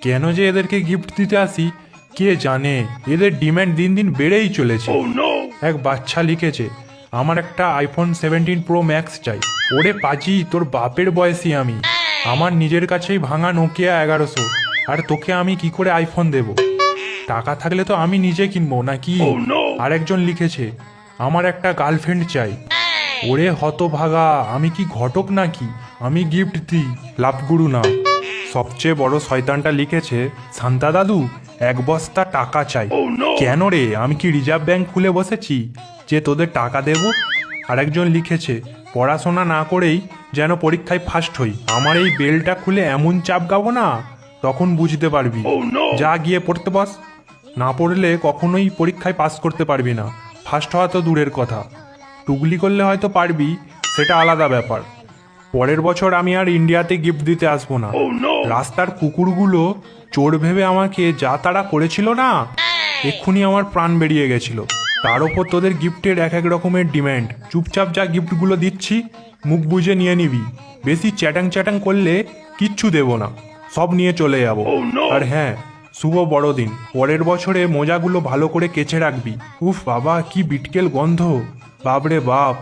কেন যে এদেরকে গিফট দিতে আসি কে জানে, এদের ডিম্যান্ড দিন দিন বেড়েই চলেছে। এক বাচ্চা লিখেছে, আমার একটা আইফোন 17 প্রো ম্যাক্স চাই। ওরে পাজি, তোর বাপের বয়সী আমি, আমার নিজের কাছেই ভাঙা নোকিয়া 1100, আর তোকে আমি কি করে আইফোন দেব? টাকা থাকলে তো আমি নিজে কিনবো নাকি? আরেকজন লিখেছে, আমার একটা গার্লফ্রেন্ড চাই। ওরে হতভাগা, আমি কি ঘটক নাকি আমি গিফট দিই, লাভগুরু না। সবচেয়ে বড় শয়তানটা লিখেছে, শান্তা দাদু এক বস্তা টাকা চাই। কেন রে, আমি কি রিজার্ভ ব্যাংক খুলে বসেছি যে তোদের টাকা দেব? আরেকজন লিখেছে, পড়াশোনা না করেই যেন পরীক্ষায় ফার্স্ট হই। আমার এই বেলটা খুলে এমন চাপ গাবো না, তখন বুঝতে পারবি। যা গিয়ে পড়তে বস, না পড়লে কখনোই পরীক্ষায় পাস করতে পারবি না। ফার্স্ট হওয়া তো দূরের কথা, টুগলি করলে হয়তো পারবি, সেটা আলাদা ব্যাপার। পরের বছর আমি আর ইন্ডিয়াতে গিফট দিতে আসবো না। রাস্তার কুকুরগুলো চোর ভেবে আমাকে যা তাড়া করেছিল না, এক্ষুনি আমার প্রাণ বেরিয়ে গেছিল। তার ওপর তোদের গিফটের এক এক রকমের ডিম্যান্ড। চুপচাপ যা গিফটগুলো দিচ্ছি মুখ বুঝে নিয়ে নিবি। বেশি চ্যাটাং চ্যাটাং করলে কিচ্ছু দেব না, সব নিয়ে চলে যাব। আর হ্যাঁ, শুভ বড়দিন। পরের বছরে মোজাগুলো ভালো করে কেচে রাখবি। উফ বাবা, কি বিটকেল গন্ধ, বাপরে বাপ।